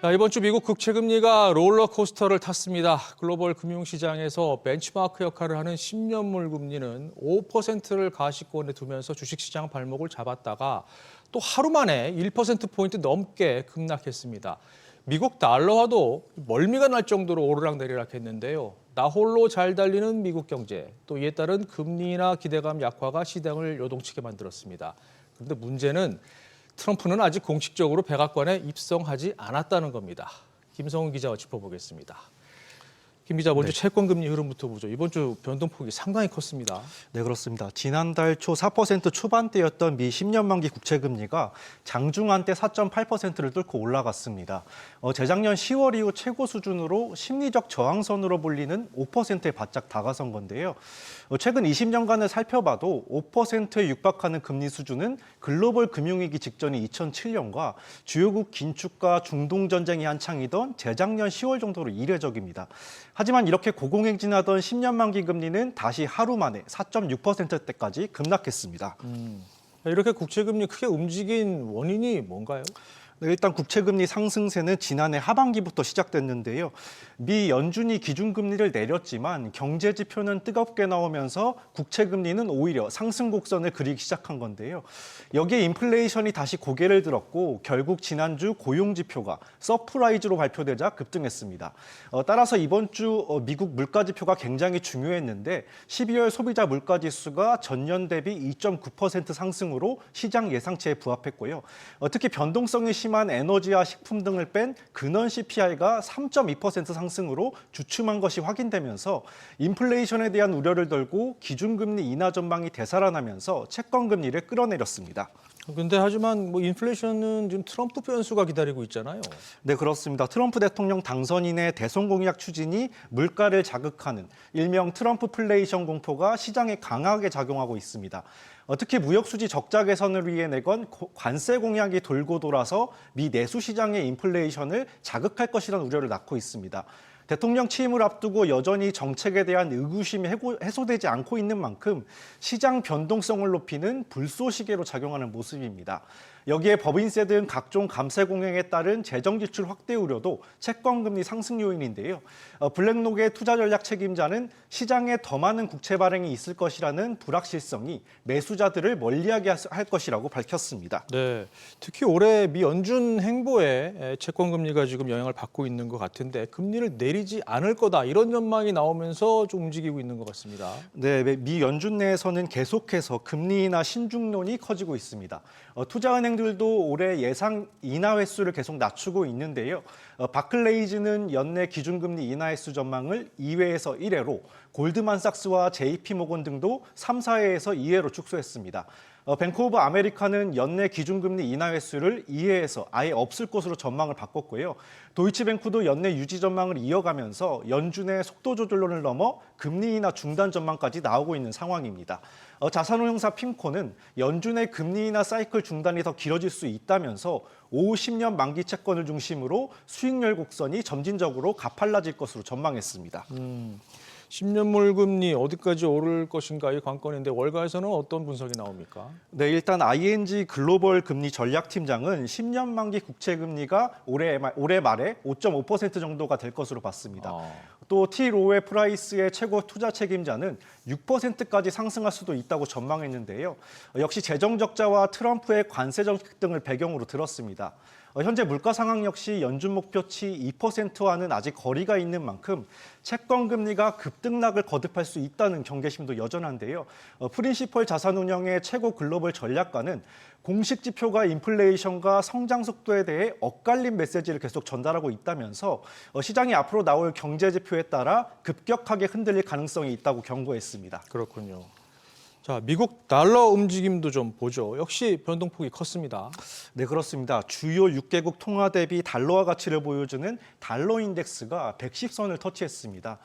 자, 이번 주 미국 국채금리가 롤러코스터를 탔습니다. 글로벌 금융시장에서 벤치마크 역할을 하는 10년물 금리는 5%를 가시권에 두면서 주식시장 발목을 잡았다가 또 하루 만에 1%포인트 넘게 급락했습니다. 미국 달러화도 멀미가 날 정도로 오르락내리락 했는데요. 나 홀로 잘 달리는 미국 경제, 또 이에 따른 금리나 기대감 약화가 시장을 요동치게 만들었습니다. 그런데 문제는 트럼프는 아직 공식적으로 백악관에 입성하지 않았다는 겁니다. 김성훈 기자와 짚어보겠습니다. 김 기자, 먼저 채권 금리 흐름부터 보죠. 이번 주 변동폭이 상당히 컸습니다. 네, 그렇습니다. 지난달 초 4% 초반대였던 미 10년 만기 국채 금리가 장중한 때 4.8%를 뚫고 올라갔습니다. 재작년 10월 이후 최고 수준으로 심리적 저항선으로 불리는 5%에 바짝 다가선 건데요. 최근 20년간을 살펴봐도 5%에 육박하는 금리 수준은 글로벌 금융위기 직전인 2007년과 주요국 긴축과 중동 전쟁이 한창이던 재작년 10월 정도로 이례적입니다. 하지만 이렇게 고공행진하던 10년 만기 금리는 다시 하루 만에 4.6%대까지 급락했습니다. 이렇게 국채금리 크게 움직인 원인이 뭔가요? 네, 일단 국채금리 상승세는 지난해 하반기부터 시작됐는데요. 미 연준이 기준금리를 내렸지만 경제 지표는 뜨겁게 나오면서 국채금리는 오히려 상승 곡선을 그리기 시작한 건데요. 여기에 인플레이션이 다시 고개를 들었고 결국 지난주 고용 지표가 서프라이즈로 발표되자 급등했습니다. 따라서 이번 주 미국 물가 지표가 굉장히 중요했는데 12월 소비자 물가 지수가 전년 대비 2.9% 상승으로 시장 예상치에 부합했고요. 특히 변동성이 심한 에너지와 식품 등을 뺀 근원 CPI가 3.2% 상승으로 주춤한 것이 확인되면서 인플레이션에 대한 우려를 덜고 기준금리 인하 전망이 되살아나면서 채권 금리를 끌어내렸습니다. 근데 하지만 인플레이션은 지금 트럼프 변수가 기다리고 있잖아요. 네, 그렇습니다. 트럼프 대통령 당선인의 대선 공약 추진이 물가를 자극하는 일명 트럼프플레이션 공포가 시장에 강하게 작용하고 있습니다. 특히 무역수지 적자 개선을 위해 내건 관세 공약이 돌고 돌아서 미 내수 시장의 인플레이션을 자극할 것이라는 우려를 낳고 있습니다. 대통령 취임을 앞두고 여전히 정책에 대한 의구심이 해소되지 않고 있는 만큼 시장 변동성을 높이는 불쏘시개로 작용하는 모습입니다. 여기에 법인세 등 각종 감세 공약에 따른 재정 지출 확대 우려도 채권 금리 상승 요인인데요. 블랙록의 투자 전략 책임자는 시장에 더 많은 국채 발행이 있을 것이라는 불확실성이 매수자들을 멀리하게 할 것이라고 밝혔습니다. 네, 특히 올해 미 연준 행보에 채권 금리가 지금 영향을 받고 있는 것 같은데 금리를 내리지 않을 거다 이런 전망이 나오면서 좀 움직이고 있는 것 같습니다. 네, 미 연준 내에서는 계속해서 금리 인하 신중론이 커지고 있습니다. 투자은행들도 올해 예상 인하 횟수를 계속 낮추고 있는데요. 바클레이즈는 연내 기준금리 인하 횟수 전망을 2회에서 1회로, 골드만삭스와 JP모건 등도 3, 4회에서 2회로 축소했습니다. 뱅크 오브 아메리카는 연내 기준금리 인하 횟수를 2회에서 아예 없을 것으로 전망을 바꿨고요. 도이치뱅크도 연내 유지 전망을 이어가면서 연준의 속도 조절론을 넘어 금리 인하 중단 전망까지 나오고 있는 상황입니다. 자산운용사 핌코는 연준의 금리 인하 사이클 중단이 더 길어질 수 있다면서 50년 만기 채권을 중심으로 수익률 곡선이 점진적으로 가팔라질 것으로 전망했습니다. 10년물 금리 어디까지 오를 것인가 이 관건인데 월가에서는 어떤 분석이 나옵니까? 네, 일단 ING 글로벌 금리 전략팀장은 10년 만기 국채 금리가 올해 말에 5.5% 정도가 될 것으로 봤습니다. 또 T 로에 프라이스의 최고 투자 책임자는 6%까지 상승할 수도 있다고 전망했는데요. 역시 재정 적자와 트럼프의 관세 정책 등을 배경으로 들었습니다. 현재 물가 상황 역시 연준 목표치 2%와는 아직 거리가 있는 만큼 채권 금리가 급등락을 거듭할 수 있다는 경계심도 여전한데요. 프린시펄 자산운용의 최고 글로벌 전략가는 공식 지표가 인플레이션과 성장 속도에 대해 엇갈린 메시지를 계속 전달하고 있다면서 시장이 앞으로 나올 경제 지표에 따라 급격하게 흔들릴 가능성이 있다고 경고했습니다. 그렇군요. 자, 미국 달러 움직임도 좀 보죠. 역시 변동폭이 컸습니다. 네, 그렇습니다. 주요 6개국 통화 대비 달러화 가치를 보여주는 달러 인덱스가 110선을 터치했습니다.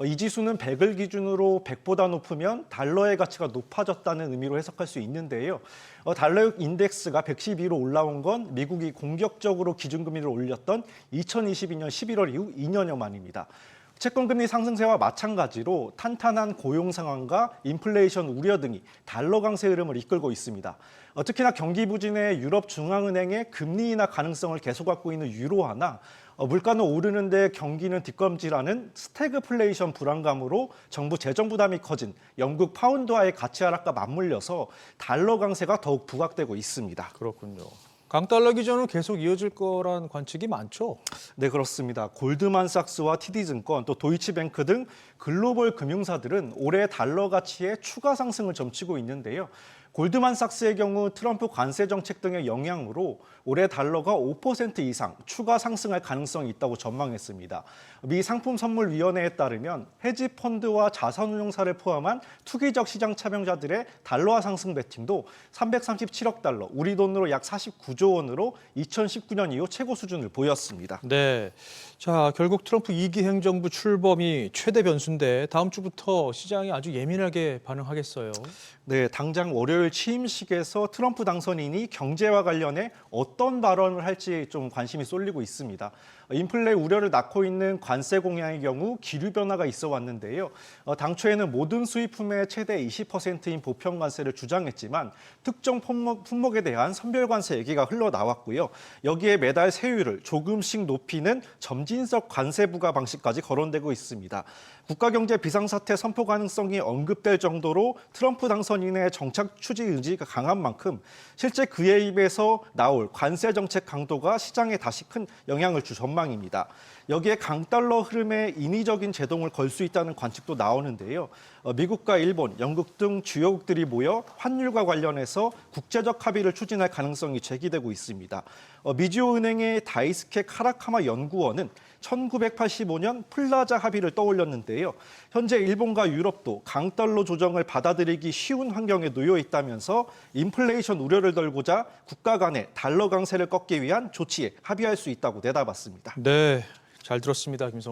이 지수는 100을 기준으로 100보다 높으면 달러의 가치가 높아졌다는 의미로 해석할 수 있는데요. 달러 인덱스가 112로 올라온 건 미국이 공격적으로 기준금리를 올렸던 2022년 11월 이후 2년여 만입니다. 채권 금리 상승세와 마찬가지로 탄탄한 고용 상황과 인플레이션 우려 등이 달러 강세 흐름을 이끌고 있습니다. 특히나 경기 부진의 유럽 중앙은행의 금리 인하 가능성을 계속 갖고 있는 유로화나 물가는 오르는데 경기는 뒷걸음질하는 스태그플레이션 불안감으로 정부 재정 부담이 커진 영국 파운드화의 가치 하락과 맞물려서 달러 강세가 더욱 부각되고 있습니다. 그렇군요. 강달러 기조는 계속 이어질 거란 관측이 많죠? 네, 그렇습니다. 골드만삭스와 TD증권, 또 도이치뱅크 등 글로벌 금융사들은 올해 달러 가치의 추가 상승을 점치고 있는데요. 골드만삭스의 경우 트럼프 관세 정책 등의 영향으로 올해 달러가 5% 이상 추가 상승할 가능성이 있다고 전망했습니다. 미 상품선물위원회에 따르면 헤지 펀드와 자산운용사를 포함한 투기적 시장 참여자들의 달러화 상승 베팅도 337억 달러, 우리 돈으로 약 49조 원으로 2019년 이후 최고 수준을 보였습니다. 네. 자, 결국 트럼프 2기 행정부 출범이 최대 변수인데 다음 주부터 시장이 아주 예민하게 반응하겠어요. 네, 당장 월요일 취임식에서 트럼프 당선인이 경제와 관련해 어떤 발언을 할지 좀 관심이 쏠리고 있습니다. 인플레 우려를 낳고 있는 관세 공약의 경우 기류 변화가 있어 왔는데요. 당초에는 모든 수입품의 최대 20%인 보편 관세를 주장했지만 특정 품목에 대한 선별 관세 얘기가 흘러나왔고요. 여기에 매달 세율을 조금씩 높이는 점진적 관세 부과 방식까지 거론되고 있습니다. 국가경제 비상사태 선포 가능성이 언급될 정도로 트럼프 당선인의 정착 추진 의지가 강한 만큼 실제 그의 입에서 나올 관세 정책 강도가 시장에 다시 큰 영향을 줄 전망입니다. 여기에 강달러 흐름에 인위적인 제동을 걸 수 있다는 관측도 나오는데요. 미국과 일본, 영국 등 주요국들이 모여 환율과 관련해서 국제적 합의를 추진할 가능성이 제기되고 있습니다. 미주은행의 다이스케 카라카마 연구원은 1985년 플라자 합의를 떠올렸는데요. 현재 일본과 유럽도 강달러 조정을 받아들이기 쉬운 환경에 놓여 있다면서 인플레이션 우려를 덜고자 국가 간의 달러 강세를 꺾기 위한 조치에 합의할 수 있다고 내다봤습니다. 네, 잘 들었습니다, 김성훈.